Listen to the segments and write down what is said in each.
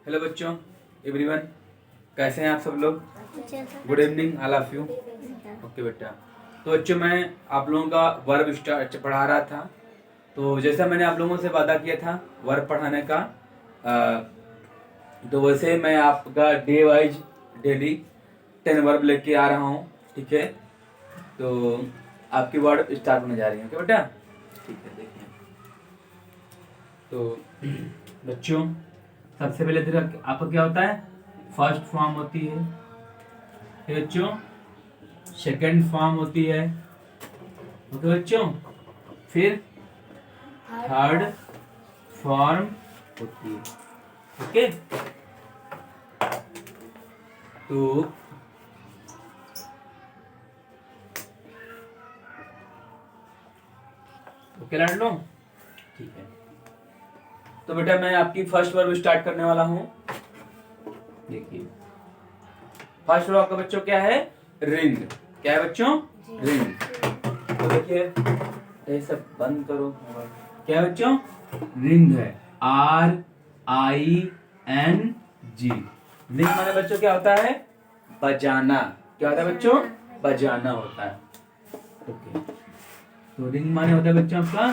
Hello बच्चों, everyone, कैसे हैं आप सब लोग? Good evening all of you. Okay बेटा, तो बच्चों मैं आप लोगों का वर्ब स्टार्ट पढ़ा रहा था। तो जैसा मैंने आप लोगों से वादा किया था वर्ब पढ़ाने का, तो वैसे मैं आपका डे वाइज डेली 10 वर्ब लेके आ रहा हूँ। ठीक है, तो आपकी वर्ड स्टार्ट होने जा रही है। ओके बेटा, ठीक है। देखिए तो बच्चों, सबसे पहले तो आपका क्या होता है? फर्स्ट फॉर्म होती है। फिर बच्चों सेकंड फॉर्म होती है। ओके बच्चों, फिर थर्ड फॉर्म होती है। ओके, तो ओके लाड लो। ठीक है, तो बेटा मैं आपकी फर्स्ट वर्ब स्टार्ट करने वाला हूं। देखिए फर्स्ट वर्ब आपका बच्चों क्या है? रिंग। क्या है बच्चों? रिंग। तो देखिए ये सब बंद करो। क्या है बच्चों? रिंग है। RING। रिंग माने बच्चों क्या होता है? बजाना। क्या होता है बच्चों? बजाना होता है। ओके, तो रिंग माने होता है बच्चों आपका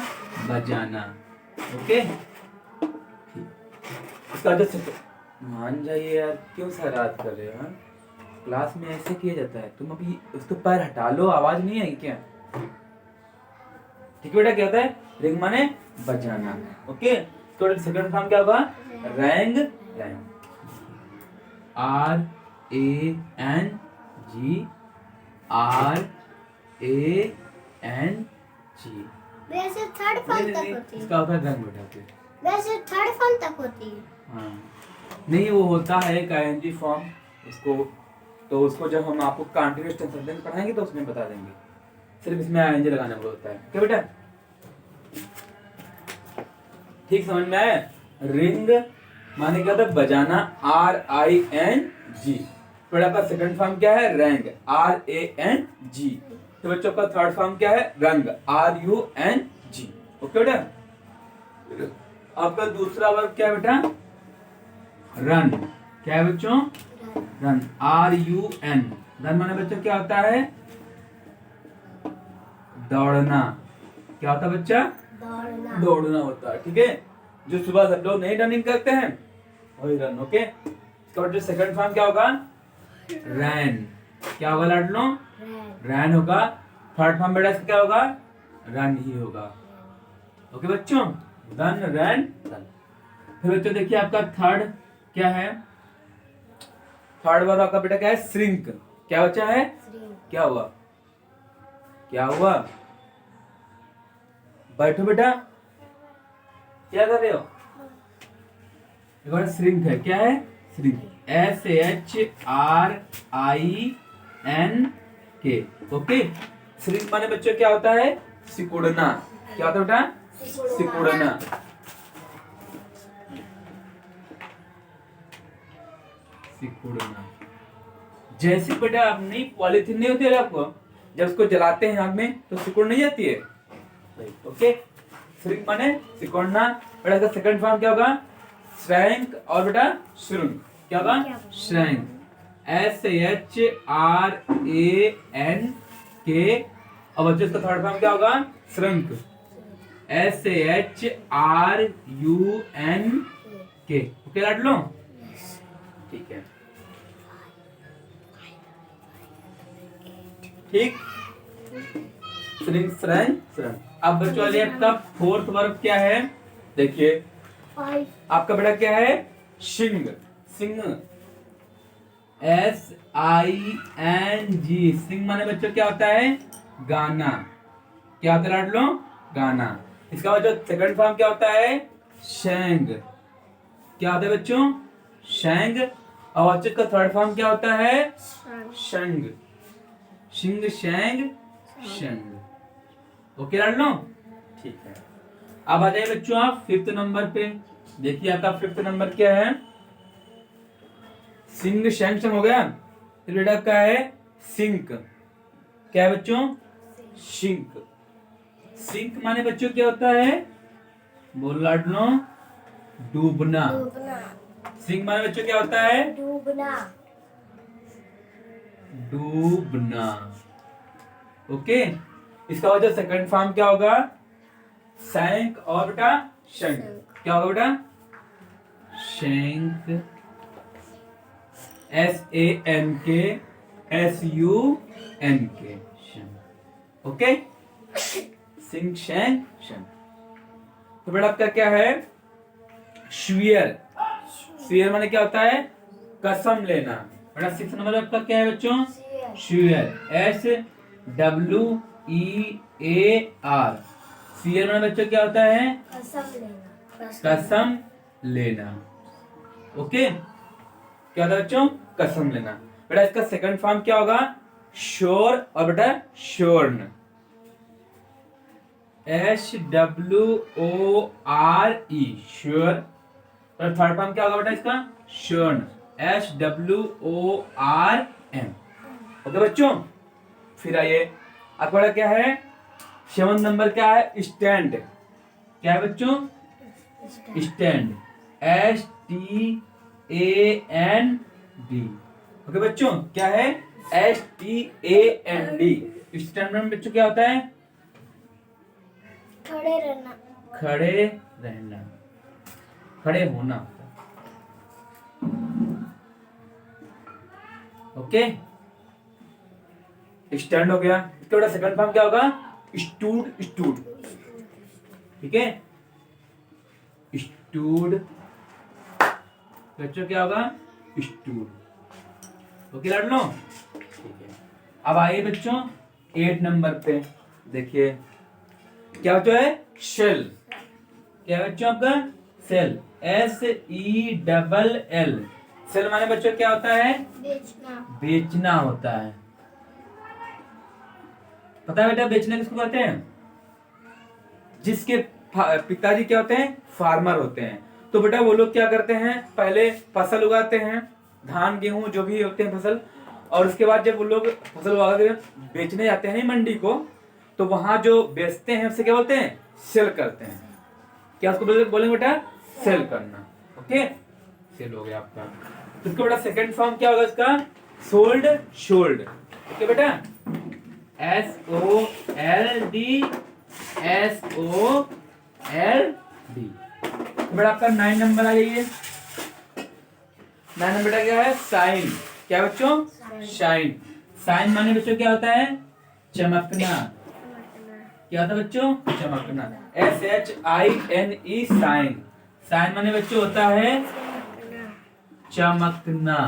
बजाना। ओके, इसका वजह से मान जाइए यार, क्यों शरारत कर रहे हो? हाँ, क्लास में ऐसे किया जाता है। तुम अभी उसके पैर हटा लो, आवाज नहीं आई क्या? ठीक है बेटा, क्या होता है? रिंग माने बजाना। ओके, तो सेकंड फॉर्म क्या होगा? रैंग। Wrong, RANG। वैसे थर्ड फॉर्म तक होती है। इसका होता है रंग बेटा। वैसे थर्ड फॉर्म तक होती है। हाँ, नहीं वो होता है एक ING फॉर्म। उसको तो उसको जब हम आपको कंटीन्यूअस टेंस सेंटेंस पढ़ाएंगे तो उसमें बता देंगे। सिर्फ इसमें ING लगाना होता है। क्या बेटा, ठीक समझ में आया? रिंग माने क्या होता है? बजाना। RING। फिर आपका सेकंड फॉर्म क्या है? रैंग। RANG। तो बच्चों का थर्ड फॉर्म क्या है? रंग। RUNG। ओके बेटा, आपका दूसरा वर्ब क्या है बेटा? रन। क्या है बच्चों? रन। RUN। रन माने बच्चों क्या होता है? दौड़ना। क्या होता है बच्चा? दौड़ना। दौड़ना होता है। ठीक है, जो सुबह सब लोग नहीं रनिंग करते हैं वही रन। ओके, इसका जो सेकंड फॉर्म क्या होगा? रैन। क्या होगा लाडलो? रैन होगा। थर्ड फॉर्म बेटा इसका क्या होगा? रन ही होगा। ओके बच्चों, रन रैन रन। फिर बच्चों देखिए आपका थर्ड क्या है? थर्ड वर्ब आपका बेटा क्या है? श्रिंक। क्या बच्चा है? क्या हुआ? क्या हुआ? बैठो बेटा, क्या कर रहे हो? एक बार श्रिंक है। क्या है? श्रिंक। SHRINK। ओके, श्रिंक माने बच्चों क्या होता है? सिकुड़ना। क्या होता है बेटा? सिकुड़ना। सिकुड़ना। जैसे बेटा अपनी पॉलिथीन नहीं होती है आपको, जब उसको जलाते हैं आग में तो सिकुड़ नहीं जाती है। ओके, श्रिंक माने सिकुड़ना। बेटा इसका सेकंड फॉर्म क्या होगा? श्रैंक। और बेटा श्रिंक क्या होगा? श्रैंक। SHRANK। और बच्चों इसका थर्ड फॉर्म क्या होगा? श्रिंक। SHRUNK। ओके लाडलो, ठीक है। ठीक, श्रिंक श्रैंक श्रैंक। अब बच्चों वाले आपका फोर्थ वर्ब क्या है? देखिए आपका बेटा क्या है? शिंग। सिंग। SING। सिंग माने बच्चों क्या होता है? गाना। क्या होता है लाडलो? गाना। इसका बच्चों सेकंड फॉर्म क्या होता है? शैंग। क्या होता है बच्चों? शैंग। और बच्चों का थर्ड फॉर्म क्या होता है? शंग। शिंग शैंग शंग। ओके लाडलो, ठीक है। अब आ जाइए बच्चों आप फिफ्थ नंबर पे। देखिए आपका फिफ्थ नंबर क्या है? सिंग शैंग शंग हो गया। फिर बेटा क्या है? सिंक। क्या है बच्चों? सिंक। सिंक माने बच्चों क्या होता है? बोल लाडलो, डूबना। सिंक माने बच्चों क्या होता है? डूबना। डूबना। ओके, इसका वजह सेकंड फॉर्म क्या होगा? सैंक और बेटा शंक। क्या होगा बेटा? शंक, SANK, शंक। Okay, sink, शंक, शंक। तो बेटा आपका क्या है? स्वीयर। स्वीयर माने क्या होता है? कसम लेना। बेटा 6 नंबर आपका क्या है बच्चों? Severe, SWEAR। स्वीयर माने बच्चों क्या होता है? कसम लेना। कसम लेना। ओके, क्या होता है बच्चों? कसम लेना। बेटा इसका सेकंड फॉर्म क्या होगा? श्योर और बेटा श्योर्न, SWORE, श्योर। और थर्ड फॉर्म क्या होगा बेटा इसका? श्योर्न, SWORM। ओके बच्चों, फिर आइए आपका बड़ा क्या है? 7 नंबर क्या है? स्टैंड। क्या है बच्चों? Stand, STAND। ओके बच्चों, क्या है? STAND। स्टैंड में बच्चों क्या होता है? खड़े रहना। खड़े रहना, खड़े होना। ओके, स्टैंड हो गया। इसका बेटा सेकंड फॉर्म क्या होगा? Stood, stood. ठीक है, स्टूड बच्चों क्या होगा? स्टूड। ओके लाडलो, ठीक है। अब आइए बच्चों 8 नंबर पे, देखिए क्या बच्चों है? शेल। क्या है बच्चों आपका? Cell, SELL। सेल माने बच्चों क्या होता है? बेचना। बेचना होता है। पता है बेटा बेचना किसको कहते हैं? जिसके पिताजी क्या होते हैं? फार्मर होते हैं। तो बेटा वो लोग क्या करते हैं? पहले फसल उगाते हैं, धान गेहूं जो भी होते हैं फसल, और उसके बाद जब वो लोग फसल उगा के बेचने जाते हैं मंडी को, तो वहां जो बेचते हैं उसे क्या बोलते हैं? सेल करते हैं। क्या उसको बोलेंगे बेटा? सेल करना। ओके, सेल हो गया आपका। तो इसका बेटा सेकंड फॉर्म क्या होगा इसका? Sold, should. ओके बेटा, SOLD, SOLD। बेटा आपका 9 नंबर आ जाइए। 9 नंबर बेटा क्या है? साइन। क्या बच्चों? शाइन। साइन माने बच्चों क्या होता है? चमकना। क्या होता है बच्चों? चमकना, SHINE, साइन। साइन माने बच्चों होता है चमकना।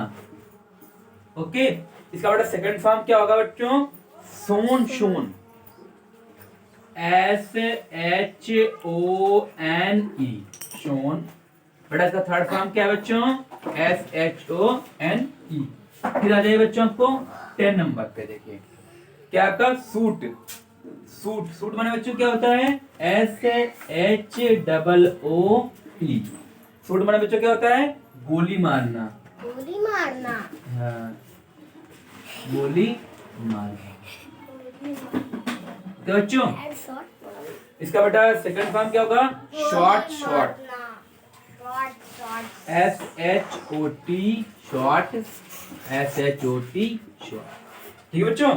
ओके, इसका बेटा सेकंड फॉर्म क्या होगा बच्चों? सोन, शोन, SHONE, शोन। बेटा इसका थर्ड फॉर्म क्या है बच्चों? SHONE। फिर आ जाइए बच्चों आपको 10 नंबर पे, देखिए क्या आपका? सूट। सूट, सूट माने बच्चों क्या होता है? SHOOT। सूट माने बच्चों क्या होता है? गोली मारना। गोली मारना। हाँ, गोली मारना। तो बच्चों इसका बेटा सेकंड फॉर्म क्या होगा? Short, short, SHOT, short, SHOT, short. ठीक है बच्चों,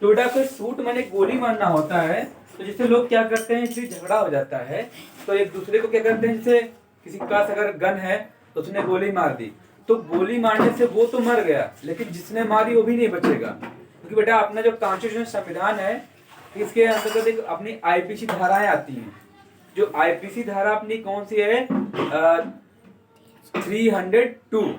तो बेटा कोई सूट माने गोली मारना होता है। तो जैसे लोग क्या करते हैं, इसलिए झगड़ा हो जाता है तो एक दूसरे को क्या करते हैं, जैसे किसी के पास अगर गन है तो उसने गोली मार दी, तो गोली मारने से वो तो मर गया, लेकिन जिसने मारी वो भी नहीं बचेगा। क्योंकि बेटा अपना जो कॉन्स्टिट्यूशन संविधान है, इसके अंतर्गत एक अपनी IPC धाराएं आती हैं। जो IPC धारा अपनी कौन सी है? 302।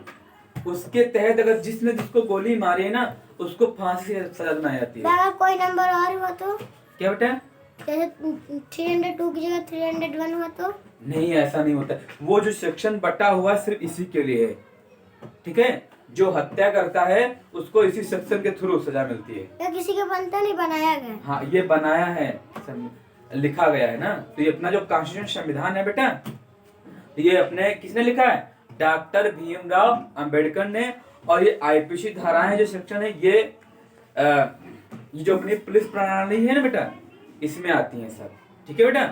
उसके तहत अगर जिसने जिसको गोली मारी है ना, उसको फांसी से सजा सुनाई जाती है। अगर कोई नंबर और हुआ तो? क्या बेटा? जैसे 302 की जगह 301 हुआ तो? नहीं, ऐसा नहीं होता। वो जो सेक्शन बटा हुआ सिर्फ इसी के लिए है। ठीक है, जो हत्या करता है उसको इसी सेक्शन के थ्रू सजा मिलती है। या किसी के बनता नहीं, बनाया गया? हाँ, ये बनाया है, लिखा गया है ना। तो ये अपना जो कॉन्स्टिट्यूशन संविधान है बेटा, ये अपने किसने लिखा है? डॉक्टर भीमराव अंबेडकर ने। और ये IPC धाराएं जो सेक्शन है, ये जो अपनी पुलिस प्रणाली है ना बेटा, इसमें आती हैं सब। ठीक है बेटा,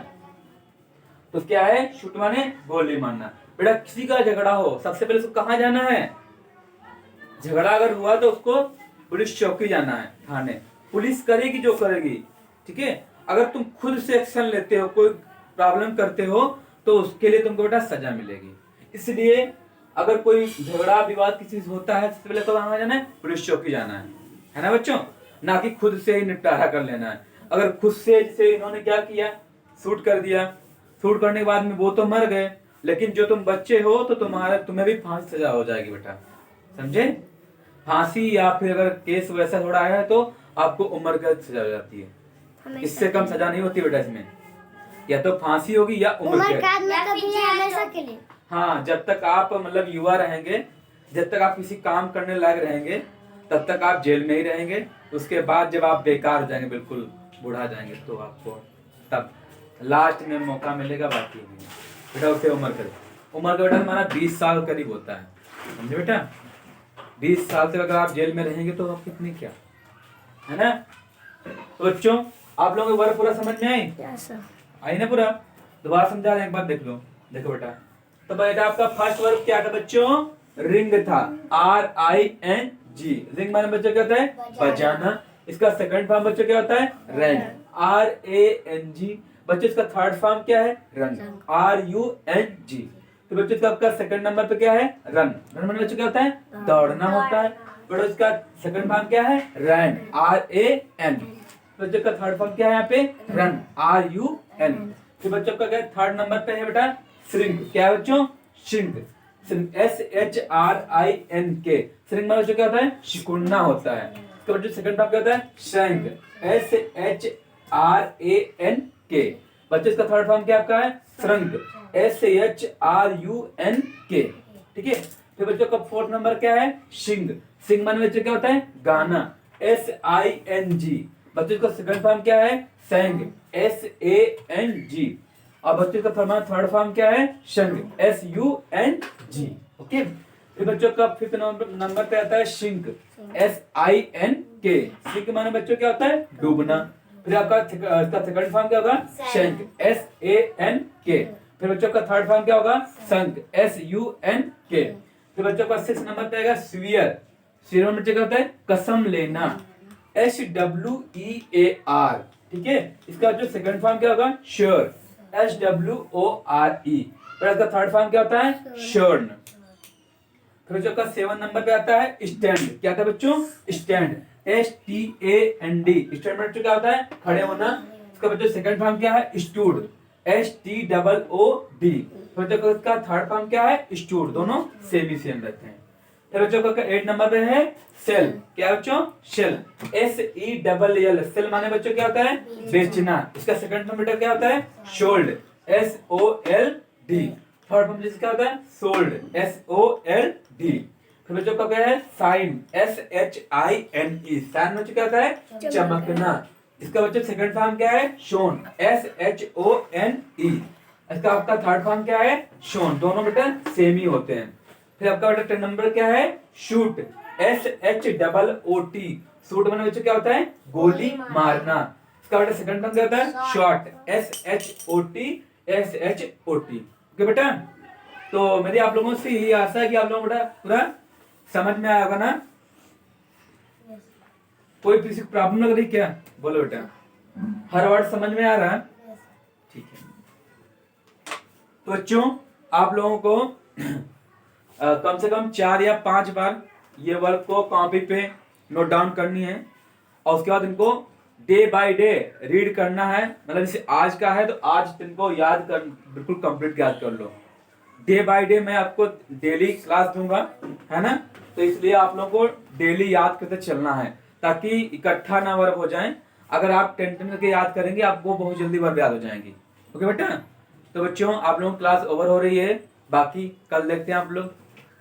तो क्या है? शूट माने गोली मारना। बेटा किसी का झगड़ा हो सबसे पहले उसको कहाँ जाना है? झगड़ा अगर हुआ तो उसको पुलिस चौकी जाना है, थाने। पुलिस करेगी जो करेगी, ठीक है। अगर तुम खुद से एक्शन लेते हो, कोई प्रॉब्लम करते हो, तो उसके लिए तुमको बेटा सजा मिलेगी। इसलिए अगर कोई झगड़ा विवाद किसी से होता है, सबसे पहले तो कहाँ जाना है? पुलिस चौकी जाना है ना बच्चों? ना कि खुद से ही निपटारा कर लेना है। अगर खुद से जैसे इन्होंने क्या किया, शूट कर दिया, शूट करने के बाद में वो तो मर गए, लेकिन जो तुम बच्चे हो तो तुम्हें भी फांसी सजा हो जाएगी बेटा, समझे? फांसी या फिर अगर केस वैसा थोड़ा आया है तो आपको उम्र कैद सजा हो जाती है। इससे कम सजा नहीं होती बेटा इसमें, या तो फांसी होगी या उम्र कैद। हमेशा के लिए। हाँ, जब तक आप मतलब युवा रहेंगे, जब तक आप किसी काम करने लायक रहेंगे, तब तक आप जेल में ही रहेंगे। उसके बाद जब आप बेकार हो जाएंगे, बिल्कुल बूढ़ा जाएंगे, तो आपको तब लास्ट में मौका मिलेगा। बाकी बेटा उसे उम्र का बेटा हमारा 20 साल करीब होता है, समझे बेटा? 20 साल से अगर आप जेल में रहेंगे तो आप कितनी क्या है ना। तो बच्चों आप लोगों को वर्ग पूरा समझ में आई ना? पूरा दोबारा समझा रहे, एक बार देख लो। देखो बेटा, तो बेटा आपका फर्स्ट वर्ग क्या था बच्चों? रिंग था, RING। रिंग माने बच्चों क्या होता है? बजाना। इसका सेकंड फॉर्म बच्चों क्या होता है? रैन, RANG। बच्चों इसका थर्ड फॉर्म क्या है? Run, RUNG। तो बच्चों इसका आपका सेकंड नंबर पे क्या है? रन। रन माने बच्चों क्या होता है? दौड़ना होता है। बच्चों इसका सेकंड फॉर्म क्या है? रैन, RAN। बच्चों का थर्ड फॉर्म क्या है यहाँ पे? Run, RUN। फिर बच्चों का क्या थर्ड नंबर पे है बेटा? श्रिंक। क्या है बच्चों? Shrink, SHRINK। श्रिंक मतलब बच्चों क्या होता है? सिकुड़ना होता है। इसका बच्चों सेकंड फॉर्म क्या होता है? Shrank, SHRANK। बच्चों इसका थर्ड फॉर्म क्या आपका है? Shrunk, SHRUNK। ठीक है। फिर बच्चों का फोर्थ नंबर क्या है? सिंग। सिंग माने बच्चों क्या होता है? गाना, SING। बच्चों का सेकंड फॉर्म क्या है? सेंग, SANG। और बच्चों का थर्ड फॉर्म क्या है? शंग, SUNG। ओके। फिर बच्चों का फिफ्थ नंबर पे आता है शिंक, SINK। शिंक माने बच्चों क्या होता है? डूबना। फिर आपका इसका सेकंड फॉर्म क्या होगा? शंक, SANK। फिर बच्चों का थर्ड फॉर्म क्या होगा? संक, SUNK। फिर बच्चों का सिक्स नंबर पे आएगा स्वीयर। स्वीयर बच्चों क्या होता है? कसम लेना, SWEAR। ठीक है। इसका जो सेकंड फॉर्म क्या होगा? Sure, SWORE। फिर इसका थर्ड फॉर्म क्या होता है? श्योर्न। फिर बच्चों का 7 नंबर पे आता है स्टैंड। क्या था बच्चों? Stand, STAND। स्टैंड बच्चों क्या होता है? खड़े होना। इसका बच्चों सेकंड फॉर्म क्या है? Stood, STOOD। फिर बच्चों का इसका थर्ड फॉर्म क्या है? स्टूड। दोनों सेम ही सेम रहते हैं। फिर बच्चों का 8 नंबर पे है सेल। क्या बच्चों? Cell, SELL। सेल माने बच्चों क्या होता है? बेचना। इसका सेकंड फॉर्म बेटा क्या होता है? Sold, SOLD। थर्ड फॉर्म जिसका होता है? Sold, SOLD। फिर बच्चों का क्या है? Sign, SHINE। साइन बच्चों क्या होता है? चमकना। इसका बच्चों सेकंड फॉर्म क्या है? Shown, SHONE। इसका आपका थर्ड फॉर्म क्या है? शोन। दोनों बेटा सेम ही होते हैं। फिर आपका बेटा 10 नंबर क्या है? Shoot, SHOOT। शूट माने बच्चों क्या होता है? गोली मारना। इसका बेटा सेकंड फॉर्म क्या होता है? Shot, SHOT। ओके बेटा, तो मेरी आप लोगों से यही आशा है कि आप लोगों को बेटा पूरा समझ में आया होगा ना? कोई किसी को प्रॉब्लम लग रही क्या? बोलो बेटा, हर वर्ड समझ में आ रहा है? ठीक है। तो बच्चों आप लोगों को कम से कम 4 या 5 बार ये वर्क को कॉपी पे नोट डाउन करनी है, और उसके बाद इनको डे बाय डे रीड करना है। मतलब जैसे आज का है तो आज इनको याद कर, बिल्कुल कंप्लीट याद कर लो। डे बाय डे मैं आपको डेली क्लास दूंगा, है ना? तो इसलिए आप लोगों को डेली याद करते चलना है, ताकि इकट्ठा ना वर्ब हो जाए। अगर आप टेंशन करके याद करेंगे आपको बहुत जल्दी वर्ब याद हो जाएंगी। ओके बेटा, तो बच्चों आप लोगों की क्लास ओवर हो रही है, बाकी कल देखते हैं आप लोग।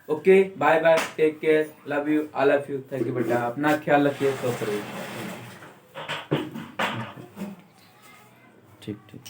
Okay, bye bye, take care, love you, I love you, thank you बेटा, अपना ख्याल रखिए, सो करिए। ठीक ठीक।